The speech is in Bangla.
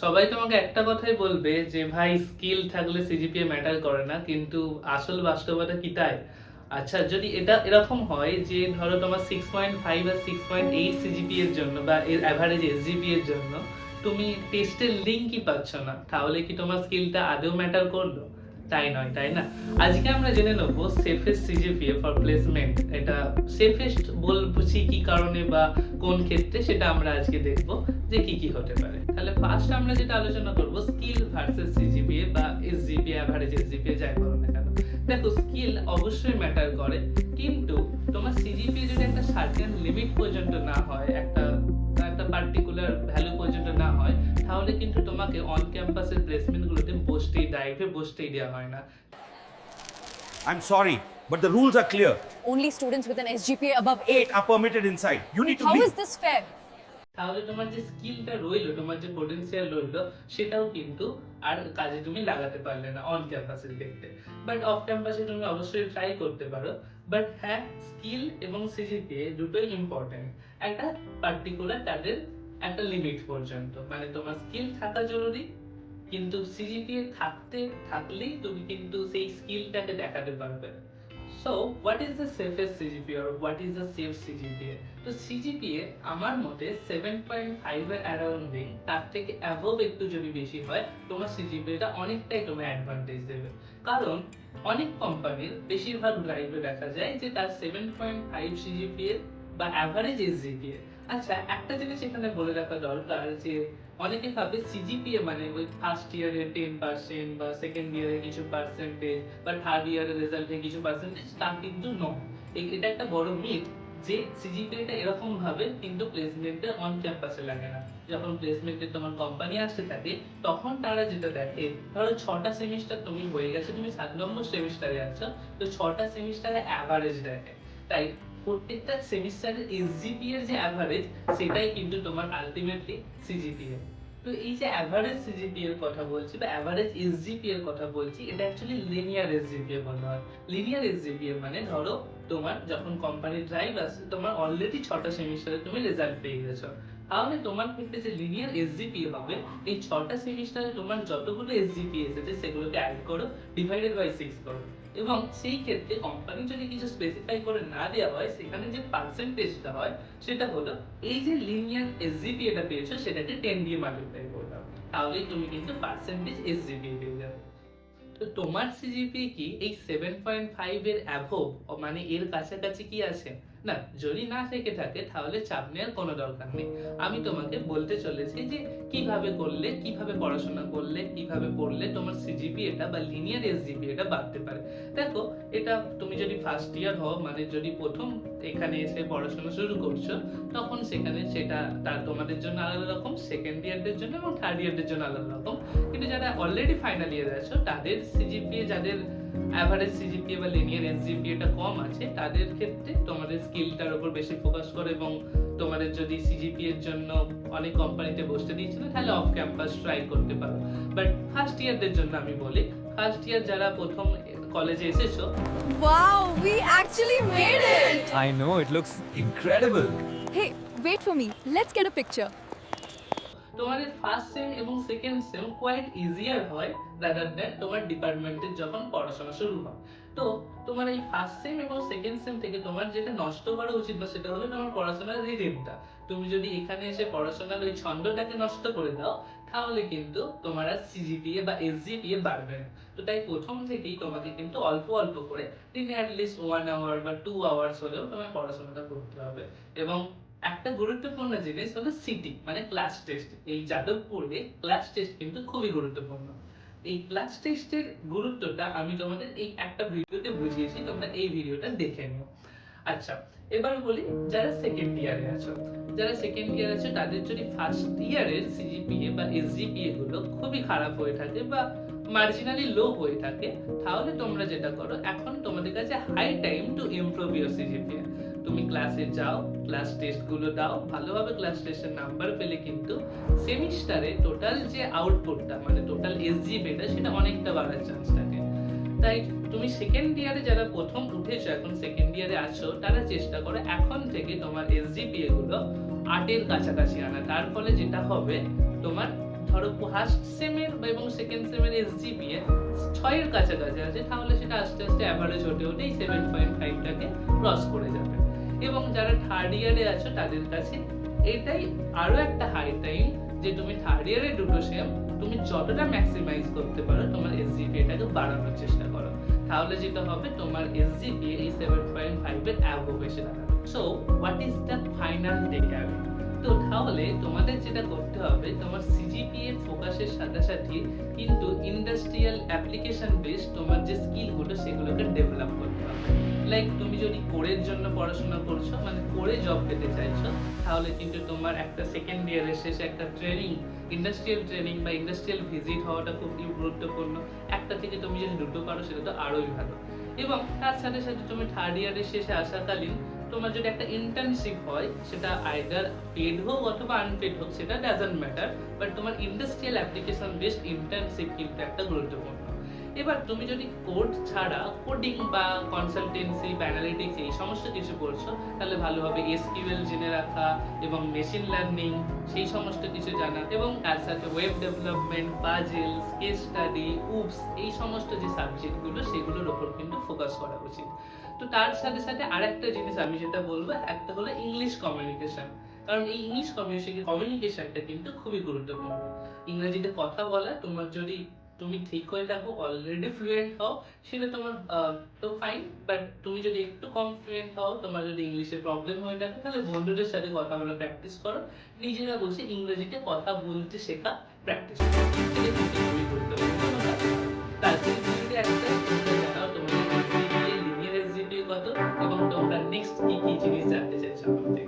সবাই তোমাকে একটা কথাই বলবে যে ভাই স্কিল থাকলে সিজিপিএ ম্যাটার করে না, কিন্তু আসল বাস্তবতা কি তাই? আচ্ছা, যদি এটা এরকম হয় যে ধরো তোমার 6.5 বা 6.8 সিজিপি এর জন্য বা এর অ্যাভারেজ এসজিপি এর জন্য তুমি টেস্টের লিঙ্কই পাচ্ছ না, তাহলে কি তোমার স্কিলটা আদৌ ম্যাটার করলো? তাই নয়, তাই না? আজকে আমরা জেনে নেবো সেফেস্ট সিজিপিএ ফর প্লেসমেন্ট। এটা সেফেস্ট বলছি কি কারণে বা কোন ক্ষেত্রে, সেটা আমরা আজকে দেখবো যে কি কি হতে পারে। তাহলে ফার্স্ট আমরা যেটা আলোচনা করব স্কিল ভার্সেস সিজিপিএ বা এসজিপিএ, অ্যাভারেজ এসজিপিএ যাই বলো না কেন। দেখো, স্কিল অবশ্যই ম্যাটার করে, কিন্তু তোমার সিজিপিএ যদি একটা সার্টেন লিমিট পর্যন্ত না হয়, একটা একটা পার্টিকুলার ভ্যালু পর্যন্ত না হয়, তাহলে কিন্তু তোমাকে অন ক্যাম্পাসের প্লেসমেন্টগুলোতে বসতেই দেওয়া হয় না। I'm sorry, but the rules are clear. Only students with an SGPA above 8. 8 are permitted inside. You need to How leave. is this fair? তাহলে তোমার যে স্কিলটা রইলো, তোমার যে পোটেনশিয়াল রইলো, সেটাও কিন্তু আর কাজে তুমি লাগাতে পারলে না অন ক্যাম্পাসের ক্ষেত্রে। বাট অফ ক্যাম্পাসে তুমি অবশ্যই ট্রাই করতে পারো। বাট হ্যাঁ, স্কিল এবং সিজিপিএ দুটোই ইম্পর্টেন্ট একটা পার্টিকুলার তাদের একটা লিমিট পর্যন্ত। মানে তোমার স্কিল থাকা জরুরি, কিন্তু সিজিপিএ থাকলেই তুমি কিন্তু সেই স্কিলটাকে দেখাতে পারবে। So, what is the safest CGPA or what is the safe CGPA? তো CGPA আমার মতে 7.5 এর অ্যারাউন্ডিং, তার থেকে অ্যাবভ একটু যদি বেশি হয়, তোমার CGPA টা অনেকটাই তোমার অ্যাডভান্টেজ দেবে। কারণ অনেক কোম্পানির বেশিরভাগ ড্রাইভে দেখা যায় যে তার 7.5 CGPA বা অ্যাভারেজ এসজিপিএ। আচ্ছা, একটা জিনিস এখানে বলে রাখা দরকার যে অনেকে ভাবে সিজিপিএ মানে ওই ফার্স্ট ইয়ারে 10% বা সেকেন্ড ইয়ারে কিছু পার্সেন্টেজ বা থার্ড ইয়ারের রেজাল্টে কিছু পার্সেন্টেজ, তা কিন্তু নয়। এটা একটা বড় মিথ যে সিজিপিএটা এরকম ভাবে কিন্তু প্লেসমেন্টে অন ক্যাম্পাসে লাগে না। যখন প্লেসমেন্টে তোমার কোম্পানি আসতে থাকে, তখন তারা যেটা দেখে, ধরো 6টা সেমিস্টার তুমি হয়ে গেছে, তুমি 7 নম্বর সেমিস্টারে আছো, তো 6টা সেমিস্টারে অ্যাভারেজ দেখে। তাই প্রত্যেকটা সেমিস্টারের এসজিপিএ এর যে অ্যাভারেজ, সেটাই কিন্তু তোমার আলটিমেটলি সিজিপিএ। তো এই যে অ্যাভারেজ সিজিপিএ এর কথা বলছি বা অ্যাভারেজ এসজিপিএ এর কথা বলছি, এটা অ্যাকচুয়ালি লিনিয়ার এসজিপিএ বলা হয়। লিনিয়ার এসজিপিএ মানে ধরো তোমার যখন কোম্পানি ড্রাইভ আসে, তোমার অলরেডি 6টা সেমিস্টারে তুমি রেজাল্ট পেয়ে গেছো, তাহলে তোমার ক্ষেত্রে যে লিনিয়ার এসজিপিএ হবে, এই 6টা সেমিস্টারে তোমার যতগুলো এসজিপিএ এসেছে সেগুলোকে অ্যাড করো, ডিভাইডেড বাই 6 করো, এবং সেই ক্ষেত্রে কোম্পানি যদি কিছু স্পেসিফাই করে না দেওয়া হয়, সেখানে যে পার্সেন্টেজটা হয় সেটা হলো এই যে লিনিয়ার এসজিপিএ টা পেয়েছো সেটাকে 10 দিয়ে মাল্টিপ্লাই করলাম, তাহলেই তুমি কিন্তু পার্সেন্টেজ এসজিপিএ পেয়ে যাবে। তো তোমার সিজিপিএ কি এই 7.5 এর অ্যাভব, মানে এর কাছাকাছি কি আছে? না, যদি না থেকে থাকে তাহলে চাপ নেওয়ার কোনো দরকার নেই। আমি তোমাকে বলতে চলেছি যে কিভাবে পড়াশোনা করলে, কিভাবে পড়লে তোমার সিজিপিএটা বা লিনিয়ার এসজিপিএটা বাড়তে পারে। দেখো, এটা তুমি যদি ফার্স্ট ইয়ার হও, মানে যদি প্রথম এখানে এসে পড়াশোনা শুরু করছো, তখন সেটা তার তোমাদের জন্য আলাদা রকম, সেকেন্ড ইয়ারদের জন্য এবং থার্ড ইয়ারদের জন্য আলাদা রকম। কিন্তু যারা অলরেডি ফাইনাল ইয়ারে আছো, তাদের সিজিপিএ, যাদের অ্যাভারেজ সিজিপিএ বা লিনিয়ার এসজিপিএটা কম আছে, তাদের ক্ষেত্রে তোমাদের স্কিলটার উপর বেশি ফোকাস করে, এবং তোমাদের যদি সিজিপিএ এর জন্য অনেক কোম্পানিতে বসতে দিচ্ছে না, তাহলে অফ ক্যাম্পাস ট্রাই করতে পারো। বাট ফার্স্ট ইয়ারদের জন্য আমি বলি, ফার্স্ট ইয়ার যারা প্রথম কলেজে এসেছো, Wow, we actually made it! I know, it looks incredible. Hey, wait for me. Let's get a picture. তোমাদের ফার্স্ট সেম এবং সেকেন্ড সেম কোয়াইট ইজিয়ার হয় রাদার দ্যান তোমার ডিপার্টমেন্টের যখন পড়াশোনা শুরু হয়। তো তোমার এই ফার্স্ট সেম এবং সেকেন্ড সেম থেকে তোমার যেটা নষ্ট করা উচিত বা সেটা হলো তোমার পড়াশোনার রিদিমটা। তুমি যদি এখানে এসে পড়াশোনার ওই ছন্দটাকে নষ্ট করে দাও, তাহলে কিন্তু তোমার আর সিজিপিএ বা এসজিপিএ বাড়বে না। তো তাই প্রথম থেকেই তোমাকে কিন্তু অল্প অল্প করে দিনে অ্যাটলিস্ট 1 আওয়ার বা 2 আওয়ার্স হলেও তোমার পড়াশোনাটা করতে হবে। এবং একটা গুরুত্বপূর্ণ জিনিস হলো সিটি মানে ক্লাস টেস্ট। এই যাদবপুরে ক্লাস টেস্ট কিন্তু খুবই গুরুত্বপূর্ণ। এই ক্লাস টেস্টের গুরুত্বটা আমি তোমাদের এই একটা ভিডিওতে বুঝিয়েছি, তোমরা এই ভিডিওটা দেখে নিও। আচ্ছা, এবার বলি যারা সেকেন্ড ইয়ারে আছো, তাদের যদি ফার্স্ট ইয়ারের সিজিপিএ বা এসজিপিএ গুলো খুবই খারাপ হয়ে থাকে বা মার্জিনালি লো হয়ে থাকে, তাহলে তোমরা যেটা করো, এখন তোমাদের কাছে high time to improve your CGPA. তুমি ক্লাসে যাও, ক্লাস টেস্ট গুলো দাও, ভালোভাবে ক্লাস টেস্টের নাম্বার পেলে কিন্তু সেমিস্টারে টোটাল যে আউটপুটটা মানে টোটাল এসজিপিএটা সেটা অনেকটা বাড়ার চান্স থাকে। তাই তুমি সেকেন্ড ইয়ারে যারা প্রথম উঠেছো, এখন সেকেন্ড ইয়ারে আছো, তারা চেষ্টা করো এখন থেকে তোমার এসজিপিএ গুলো 8 এর কাছাকাছি আনা। তার ফলে যেটা হবে, তোমার ধরো ফার্স্ট সেমের এবং সেকেন্ড সেমের এসজিপিএ 6 এর কাছাকাছি আছে, তাহলে সেটা আস্তে আস্তে অ্যাভারেজ হতে হতেই 7.5টাকে ক্রস করে যাবে। এবং যারা থার্ড ইয়ারে আছো তাদের কাছে এটাই আরো একটা হাই টাইম যে তুমি থার্ড ইয়ারে দুটো সেম তুমি যতটা ম্যাক্সিমাইজ করতে পারো তোমার এসজিপিএটাকে বাড়ানোর চেষ্টা করো, তাহলে যেটা হবে তোমার এসজিপিএ এই 7.5 এর অ্যাবভ এসে দাঁড়াবে। So what is the final takeaway? তো তাহলে তোমাদের যেটা করতে হবে, তোমার সিজিপিএ ফোকাসের সাথে সাথে কিন্তু ইন্ডাস্ট্রিয়াল অ্যাপ্লিকেশন বেস তোমার যে স্কিলগুলো সেগুলোকে ডেভেলপ করতে হবে। লাইক তুমি যদি কোরের জন্য পড়াশোনা করছো, মানে কোরে জব পেতে চাইছো, তাহলে কিন্তু তোমার একটা সেকেন্ড ইয়ারের শেষে একটা ট্রেনিং, ইন্ডাস্ট্রিয়াল ট্রেনিং বা ইন্ডাস্ট্রিয়াল ভিজিট হওয়াটা খুব গুরুত্বপূর্ণ। একটা থেকে তুমি যদি দুটো পারো সেটা তো আরোই ভালো। এবং তার সাথে সাথে তুমি থার্ড ইয়ারের শেষে আসাকালীন তোমার যদি একটা ইন্টার্নশিপ হয়, সেটা আইদার পেড হোক অথবা আনপেড হোক, সেটা ডাজন্ট ম্যাটার, বাট তোমার ইন্ডাস্ট্রিয়াল অ্যাপ্লিকেশন বেসড ইন্টার্নশিপ কিন্তু একটা গুরুত্বপূর্ণ। এবার তুমি যদি কোড ছাড়া কোডিং বা কনসালটেন্সি বা অ্যানালিটিক্স এই সমস্ত কিছু করছো, তাহলে ভালোভাবে এসকিউএল জেনে রাখা এবং মেশিন লার্নিং সেই সমস্ত কিছু জানা, এবং তার সাথে web development, puzzles, case study, উপস এই সমস্ত যে সাবজেক্টগুলো সেগুলোর উপর কিন্তু ফোকাস করা উচিত। তো তার সাথে সাথে আরেকটা জিনিস আমি যেটা বলবো, একটা হলো ইংলিশ কমিউনিকেশন। কারণ এই ইংলিশ কমিউনিকেশনটা কিন্তু খুবই গুরুত্বপূর্ণ। ইংরেজিতে কথা বলা তোমার যদি তুমি ঠিক হয়ে থাকো, অলরেডি ফ্লুয়েন্ট হও, সেটা তোমার তো ফাইন, বাট তুমি যদি একটু কম ফ্লুয়েন্ট হও, তোমার যদি ইংলিশে প্রবলেম হয়ে থাকে, তাহলে বন্ধুদের সাথে কথা বলা প্র্যাকটিস করো, নিজেরা বসে ইংরেজিতে কথা বলতে শেখা প্র্যাকটিস করো, এটা কিন্তু খুবই গুরুত্বপূর্ণ কাজ। তারপরে তুমি যদি একটা তোমরা জানাও তোমাদের লিনিয়ার এসজিপি কত এবং তোমরা নেক্সট কি কি জিনিস জানতে চাইছো আমার থেকে।